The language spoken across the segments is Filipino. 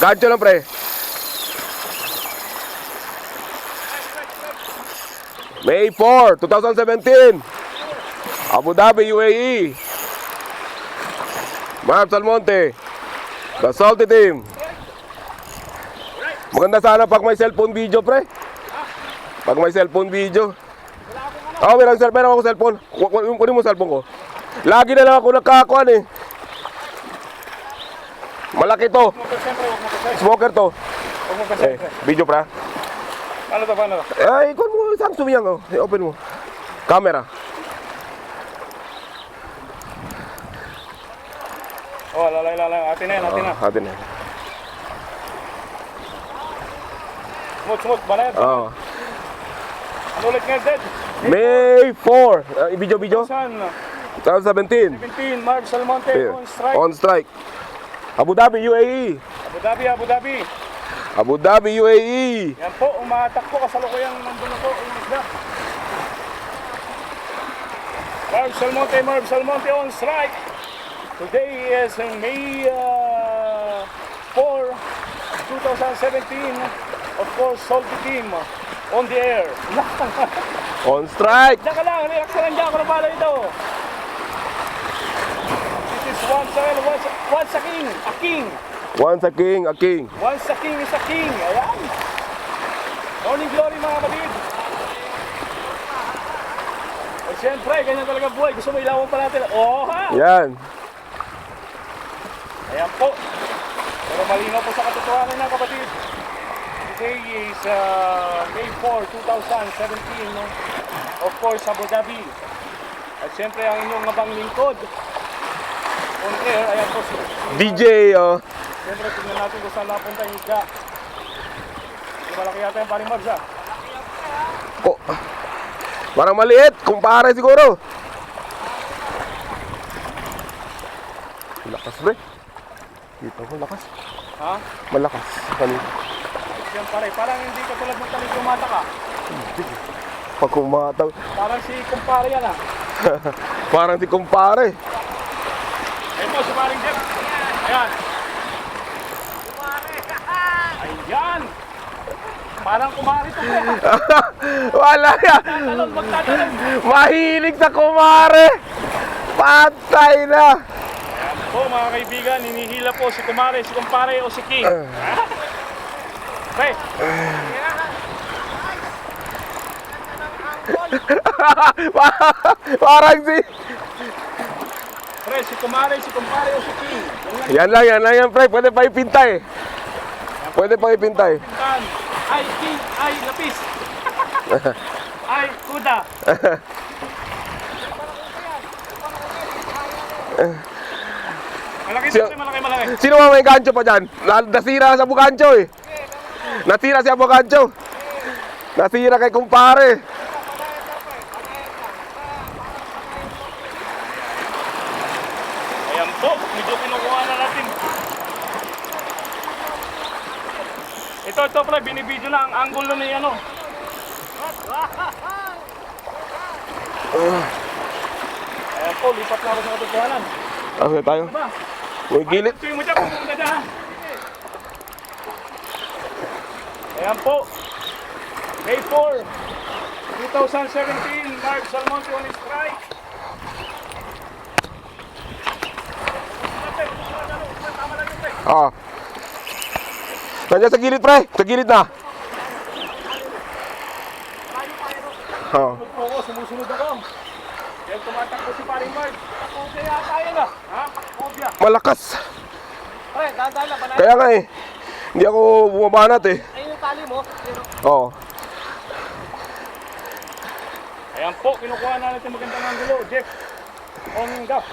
Gancho lang, pre. May 4, 2017. Abu Dhabi, UAE. Marbs Almonte. The Salty Team. Maganda sana pag may cellphone video, pre. Pag may cellphone video. Oo, meron akong cellphone. Kunin mo cellphone ko. Lagi na lang ako nagkakakuan eh. Malaki to. Smoker to. Video, pra. Ano to, paano? Ay, ikon mo, Samsung yan, oh. Open mo. Camera. Oh, lalay. Atin na yan. Atin na. Smooth, banayad. Oo. Ano ulit nga, Zed? May 4. Video. Saan? 2017. 17, Marbs Almonte, on strike. On strike. Abu Dhabi, UAE. Abu Dhabi. Abu Dhabi, UAE. Yan po, umatakbo kasalukuyang nandun po yung isda. Marbs Almonte on strike. Today is May 4, 2017. Of course, Salty Team on the air. On strike. Diyan ka lang, relax ka lang dyan. Kung pala ito. This is once a king. Once a king, a king. Once a king is a king. Ayan. Morning glory mga kapatid. At siyempre, ganyan talaga buhay. Gusto mo ilawan pa natin. Oh ha! Yan. Ayan po. Pero malinaw po sa katotohanan na kapatid. Today is May 4, 2017. Of course, Abu Dhabi. At siyempre, ang inyong abang lingkod. On air, ayan po. DJ, oh. Siyempre, tignan natin kung saan napunta yung isda. Hindi malaki yata yung paring Marbs, ha? Oh. Parang maliit. Kumpare siguro. Lakas, pre. Dito ko, lakas. Ha? Malakas. Kanina. Siyempre, parang hindi ka tulad ng taling kumata ka. Pag kumataw. Parang si kumpare yan, ha? Parang si kumpare. Ayun po, si paring Jeff. Ayan. Ayan. Parang kumari ito, pre. Wala yan. Magtatalon. Mahilig sa kumare. Patay na. Ayan po, mga kaibigan, hinihila po si kumare, si kumpare o si king. Pre. Parang si... Pre, si kumare, si kumpare o si king. Yan lang yan, pre. Pwede pa ipintay. Pwede pa ipintay. Pintan. Ay, king, ay, lapis. Ay, kuda. Malaki siya, malaki. Sino ba may gancho pa dyan? Nasira sa bukancho eh. Nasira siya bukancho. Nasira kay kumpare. Ayan po, medyo kinukuha na natin. Ito pre, binibidyo na ang angulo ni ano. Ayan po, lipat na ako sa katotohanan. Okay tayo. Diba? May gilid. Tuloy mo dyan, pumunta dyan ha. Ayan po, May 4, 2017, Marbs Almonte on strike. Ah. Nandiyan sa gilid, pre. Sa gilid na. Oh. Sumusunod ako. Kaya tumatakbo si paring Mark. Pakobya yata yan ah. Ha? Pakobya. Malakas. Pre, dahan-dahan lang. Kaya nga eh. Hindi ako bumabanat eh. Ayun yung tali mo. Oo. Ayan po, kinukuha na natin magandang angulo. Jeff, on gap.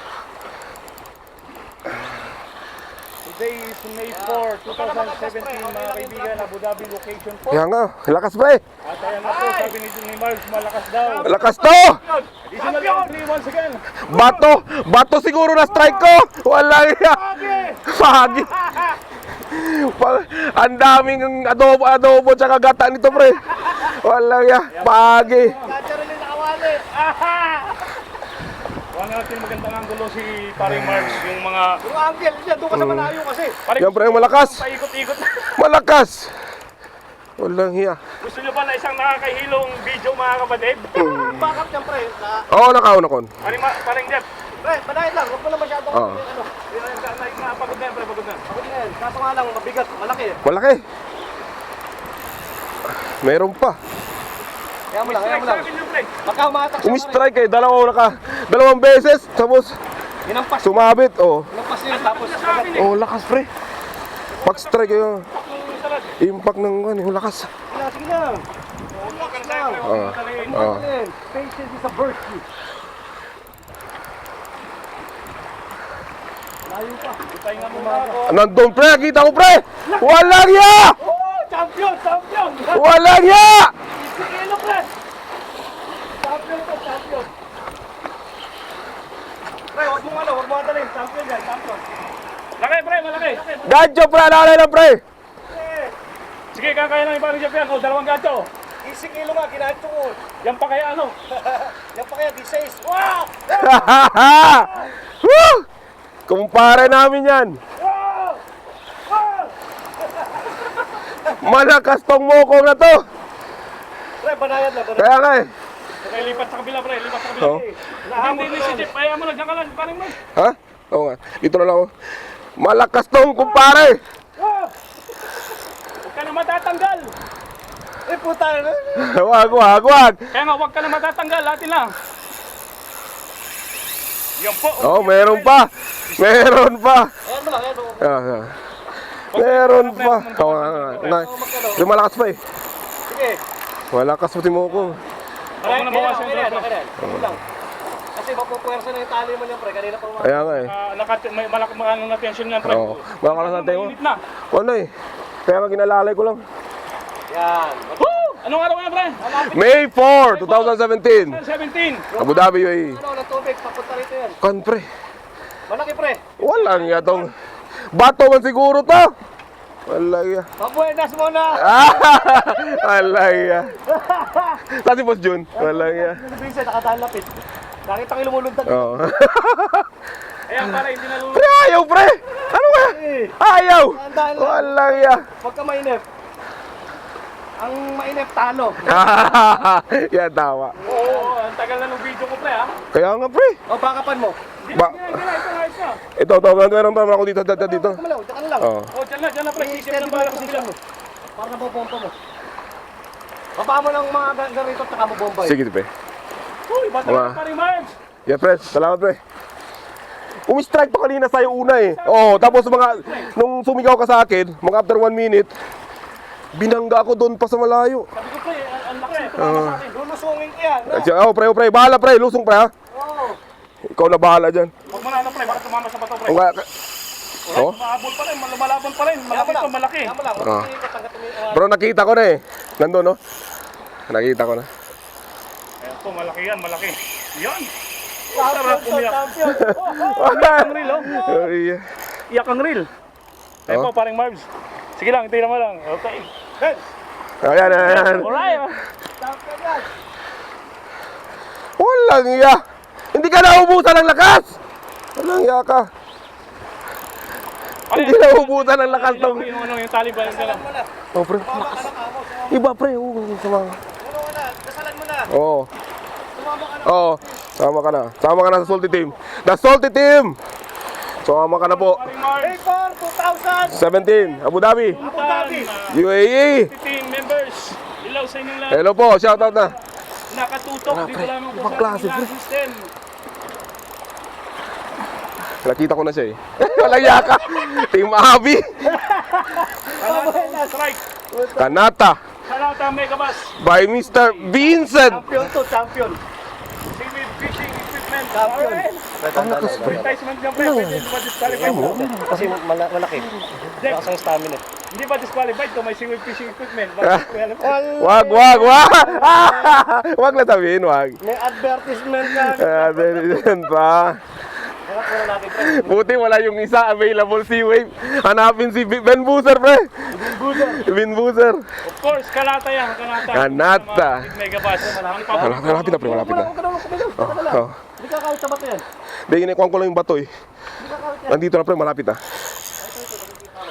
Today is May 4, 2017, mga kaibigan, Abu Dhabi location po. Kaya nga. Lakas, pre. At ayan na po, sabi ni Marbs, malakas daw. Lakas to. Additional entry once again. Bato siguro na strike ko. Wala yan. Pagi. Ang daming adobo tsaka gata nito, pre. Wala yan. Pagi. One natin magandang angulo si Paring Marks, yung mga... Yung angle niya, doon ka sa malayo kasi. Paring, Yan, pre, malakas. paikot-ikot. Malakas! Walang hiya. Gusto nyo ba na isang nakakahilong video mga kapatid? Backup niyan, pre. Oo, nakauna kon. Paring Jeff, Pre, banayad lang. Huwag mo na masyadong Oo. ano. pagod na yan, pre, pagod na. Pagod na yan. Kaso nga lang, mabigat, malaki. Malaki. Meron pa. Kaya mo lang, kaya mo lang. Sabi nyo, pre. Baka humatak siya. Umistrike eh. Dalawang beses. Tapos Inampas. sumabit. Oh. Inampas yun. Tapos, Sabi niya, Oh, lakas pre. Pag-strike yun. yung salad. Impact ng ano, lakas. sige na. Huwag ka na tayo, pre. Oo. Oo. Ayun, patience is a virtue. Layo pa. Pahinga muna ako. Nandun pre. Kita ko pre. Walang hiya! Oh, champion, champion. Walang hiya! Kilo, pre. Champion to, champion. Pre, huwag mo madalhin. Champion yan, champion. Laki, pre, malaki. Gancho pre. Alalay lang pre. Sige, kakaya lang yung Paring Jeff yan. O, dalawang gato. 15 kilo nga, ginancho ko. Yan pa kaya ano? Yan pa kaya, 16. Wow! Woo! Kumpare namin yan. Wow! Wow! Malakas tong mokong na to. Pre, banayad lang. Kaya nga eh. Okay, lipat sa kabila, pre. Lipat sa kabila. Oh. Hindi si Jeff. Kaya mo lang, dyan ka lang. Paring Marks. Ha? Oo nga. Dito na lang ako. Malakas tong kumpare. Wow! Huwag ka na matatanggal. Eh, puta na. Wag. Kaya nga, huwag ka na matatanggal. Atin lang. Yan po. Oh, meron pa. Meron pa. Ayan mo lang, ayan mo. Meron pa. Oo nga. Di malakas pa eh. Sige. Malakas pa si Mokong. Alam mo na bawasan yung drop. Sige lang. Kasi mapupuwersa na yung tali mo niyan, pre. Kanina pa mga... Kaya nga eh. May malaki ano na tension yan, pre. Oo. Malakas natin mo. Mainit na. Ano eh. Kaya nga ginalalay ko lang. Yan. Woo! Anong araw yan, pre? May 4, 2017. 17. Abu Dhabi, UAE. Ano, ng tubig. Papunta rito yan. Kan pre. Malaki, pre. Walang yatong. Bato man siguro to. Walang ya. Mabuenas muna. Walang ya. Saan si Boss Jun? Walang ya. Nalibisa, nakadaan lapit. Nakita ko yung lumuluntad. Oo. Ayan, para hindi nalulunod. Pre, ayaw pre. Ano ba? Ayaw. Tandaan lang. Walang ya. Huwag ka mainip. Ang mainip, talo. Yan, tawa. Oo, ang tagal na ng video ko, pre, ha? Kaya nga pre. O, bakapan mo. Ba Hindi na, ito nga, ito. ito, meron pa ako dito, dito. Kumalaw, dyan ka na lang. Oo. Oh, dyan na, pre. Sisip Steady na mo para yung sa position kabila. mo. Para nabobomba mo. Baba mo ng mga ganito at saka mo bomba. Sige, pre. Uy, bata Mga- na, Paring Marks. Yeah, pre. Salamat, pre. Umi-strike pa kanina sa'yo una eh. Oo, tapos nung sumigaw ka sa akin, mga after 1 minute, binangga ako doon pa sa malayo. Sabi ko, pre, ang lakas nito para sa akin. Lulusungin ko yan. Oh, pre. Bahala, pre. Lusong, pre, ha? Oo. Ikaw na bahala dyan. Huwag mo na, ano, pre, baka tumama sa bato, pre. Oh? Mahabol pa rin, lumalaban pa rin. Malaki to, malaki. Kaya mo lang. Ah. Katanggatin mo Bro, nakita ko na eh. Nandun, no? Nakita ko na. Ayan po, malaki yan, malaki. Yan. Champion to, umiyak. champion. Ang reel, oh. Ay, Iyak ang reel. Ayan Oh. po, Paring Marks. Sige lang, tingnan mo lang. Okay. ayan. Alright. Champion yan. Walang iya. Hindi ka naubusan ng lakas. Walang iya ka. Hindi naubusan ng lakas tong. Yung tali ba yung Dasalan mo na. Oh, pre. Tumama ka na kamo. Iba, pre. Oo, sama. Ano ka na? Dasalan mo na. Oo. Tumama ka na. Oo. Sama ka na. Sama ka na sa Salty Team. The Salty Team. Sama ka na po. Paring Marks. May 4, 17. Abu Dhabi. Abu Dhabi. UAE. 15 members. Ilaw sa inyong lahat. Hello po. Shoutout na. Nakatutok. Dito lamang po Ibang sa klase, inyong pre. system. Nakita ko na siya eh. Walang iya ka. Team Abi. Kanata strike. Kanata. Kanata Megabus. By Mr. Vincent. Champion to, champion. Seaweed fishing equipment. Champion. Advertisement niya, pre. Hindi ba disqualified to? Kasi malaki. Lakas ang stamina. Hindi ba disqualified to? May seaweed fishing equipment. Bakit ko alam? Wag. Wag na sabihin, wag. May advertisement ka. Ganyan pa. Harap mo na natin, pre. Buti wala yung isa available si Wave. Hanapin si Ben Boozer, pre. Ben Boozer. Of course, Kanata yan. Kanata. Kanata. Megabus. Malapit na, pre. Malapit na. Huwag ka na, huwag ka na. Oh. Hindi kakawit sa bato yan. Hindi, inikuhan ko lang yung bato eh. Hindi kakawit yan. Nandito na pre, malapit ah.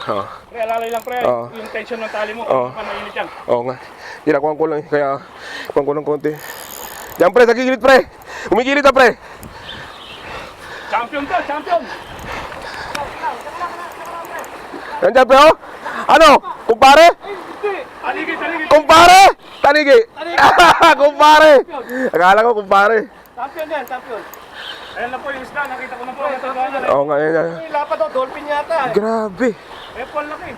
Oo. Pre, alalay lang pre. Oo. Yung tension ng tali mo, Oo. kung mainit yan. Oo nga. Inakuhan ko lang eh, kaya kuhan ko ng konti. Yan pre, sa gilid pre. Umigilid na pre. Champion to, champion! Yan dyan pre oh. Ano? Kumpare? Taligid, taligid! Kumpare? Tanigi. Kumpare. Akala ko kumpare. Champion yan, champion. Ayan na po yung isda, nakita ko na po. Natagawa na. Oo nga, yan. Ay, lapad o, dolphin yata eh. Grabe. Eh, Paul laki.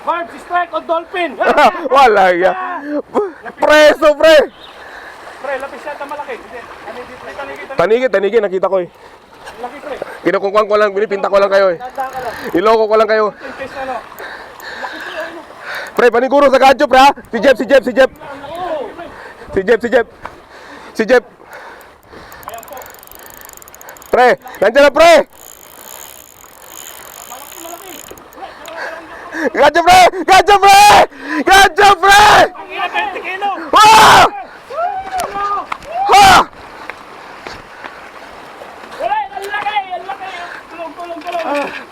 Barbs, strike on dolphin. Wala ya. Preso pre. Pre, lapis yata malaki. Hindi, taligid, pre, taligid, taligid. Tanigi, tanigi, nakita ko eh. Laki pre. Kinukukuhan ko lang, binipinta ko lang kayo eh. Tanda ka lang. Iloko ko lang kayo. Yung taste ano. Pre, paniguro sa gancho pre ha. Si Jeff, si Jeff, si Jeff. Si Jeff, si Jeff. Si Jeff. Pre, nandiyan na pre. Gancho pre! Gancho pre! Gancho pre! Ang ina, 20 kilo! Ah! Ha! Wala, ang laki, ang laki. Tulong, tulong, tulong.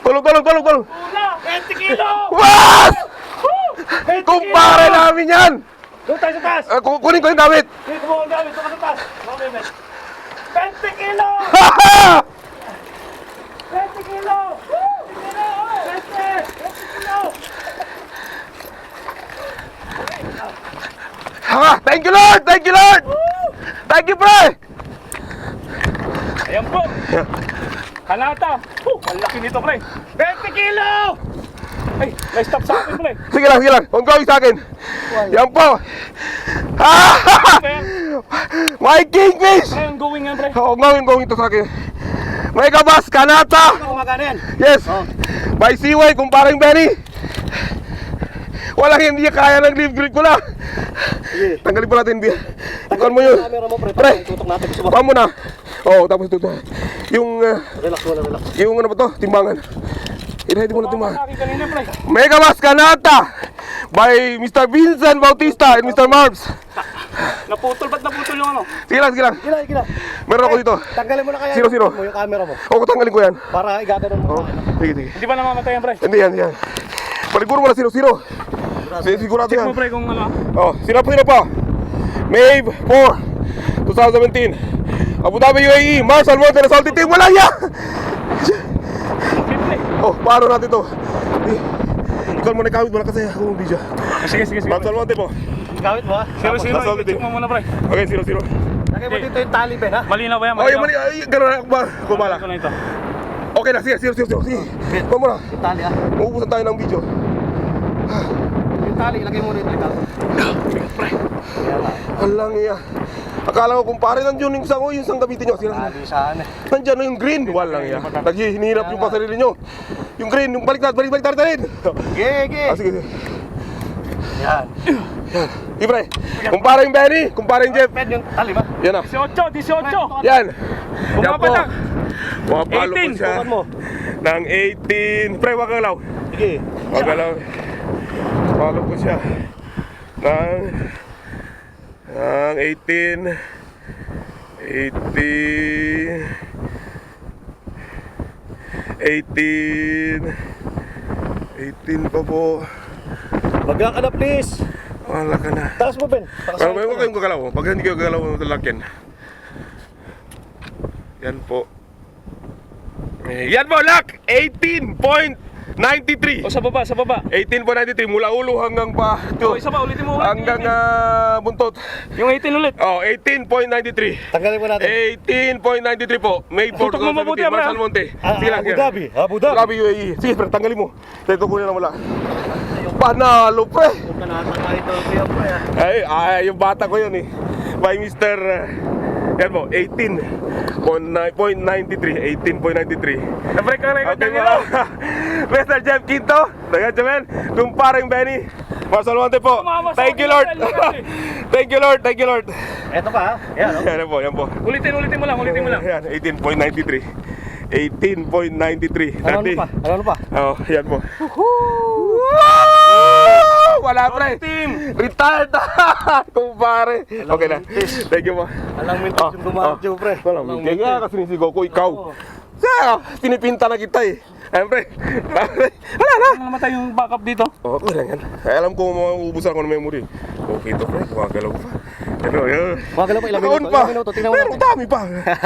Tulog, tulog, tulog, tulog. Una, 20 kilo! Was! Kumpare namin yan! Doon tayo sa taas. Kunin ko yung damit. Dito mo ang gamit, doon ka sa taas. Okay, men. 20 kilo! Ha ha! 20 kilo! 20 kilo! Ha! Thank you Lord! Thank you Lord! Thank you pre! Ayan po. Kanata. Ang laki nito, pre. 20 kilo! Ay, na-stop sa akin, pre. Sige lang, sige lang. Ongoing sa akin. Yan po. Ha! My kingfish! Pre, ang going yan, pre. Ongoing to sa akin. May kabas, kanata! Kumagana yan. Yes! By Seaway, kumparing Benny! Walang hindi kaya ng live grid ko na! Tanggalin po natin, Ikaw mo yun. Camera mo, pre. Pre. Tutok natin. Gusto mo? Paa mo na. Oo, tapos ito. Yung, Relax mo na, relax. yung ano ba to? Timbangan. I-ready mo na timbangan. Sa akin kanina, pre. Mega Mas Kanata by Mr. Vincent Bautista and Mr. Marbs. Naputol, ba't naputol yung ano? Sige lang, sige lang. Gila, gila. Meron ako dito. Tanggalin mo na kaya Sino, sino? yung camera mo. Oo, tanggalin ko yan. Para igaganon mo. Sige, sige. Hindi ba namamatay yan, pre? Hindi yan, yan. Paliguro mo na sino. Sigurado Check yan. mo, pre, kung ano. Oh, sino pa? May 4, 2017. Abu Dhabi, UAE, Mars Almonte na Salty Team. Wala yan! Okay, pre. Oh, paano natin to? Ikaw mo na kawit mo na kasi akong video. Sige, sige, sige. Mars Almonte po. Gawit mo ha. Zero, zero. Solid Check mo muna, pre. Okay, 0-0. Lagay mo dito yung tali, Ben ha. Malinaw ba yan? Oh, yung mali, ay, gano'n na, kumala. Ito na ito. Okay na, sige, 0-0. Sige, huwag mo na. Yung tali ha. Uubusan tayo ng video. Yung tali, ilagay mo rito. Walang iya. Akala ko kumpare, nandiyon yung isang gamitin nyo. Sige, Tali saan eh. nandiyan na yung green. Walang iya. Naghihinirap yung pasarili nyo. Yung green, yung baliktad rin. Gege. Sige, sige. Yan. Yan. Ibre, kumpare yung Benny, kumpare yung Jeff. Ben, yung tali ba? Yan na. 18, 18. Yan. Yan po. Bumaba lang. Pumapalo po 18. siya. Bukan mo. Ng 18. Pre, wag galaw. Sige. Wag galaw. Palo po siya. Ng 18. 18 pa po. Bagla ka na, please. Wala ka na. Taas mo, Ben. Pero may huwag kayong gagalaw. Pag hindi kayo gagalaw, lalakyan. Yan po. Yan po, lock! 18.93. O, sa baba, sa baba. 18.93 mula ulo hanggang pa. O, isa pa, ulitin mo. Hanggang buntot. Yung 18 ulit. Oh, 18.93. Tanggalin mo natin. 18.93 po. May 4, Tutok mo mabuti, 2017. Abra. Mars Almonte. Sige lang, Abu sige. Dhabi. Abu Dhabi. Abu Dhabi, UAE. Sige, pre, tanggalin mo. Dito ko na wala. Panalo, pre. Yung kanata ito, kuya po ya. Ay, yung bata ko yun eh. By Mr. Yan po, 18.93. 18.93. Na-break ang record Okay ng mo. Mr. Jeff Quinto, nagkatsamen, kumparing Benny. Mars Almonte po. Thank you, Lord. Thank you, Lord. Thank you, Lord. Eto pa ha. Yan, oh. Yan po, yan po. Ulitin mo lang, ulitin mo lang. Yan, 18.93. 18.93. Ano pa? Ano pa? Oh, yan po. Woo! Wala wala pre. Retired. Kumpare. Okay na. Thank you po. Alang minutes yung dumadyo, pre. Walang minti. Kaya kasi sinisigaw ko, ikaw. Kaya, pinipinta na kita eh. Siyempre. Wala na. Ano namatay yung backup dito? Oo, okay lang yan. Ay, alam ko mauubusan ako ng memory. Okay to pre, gumagalaw pa. Ano, yun. Gumagalaw pa, ilang Nakaon minuto, pa. ilang minuto, tingnan mo Pero natin. dami pa.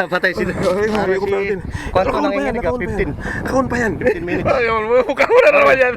Patay sila. Ay, ko natin. Kwanto Nakaon nang pa yan, ingin ka? nakaon pa yan. 15. Nakaon pa yan. 15 minutes. Ayun, mukha mo na naman yan.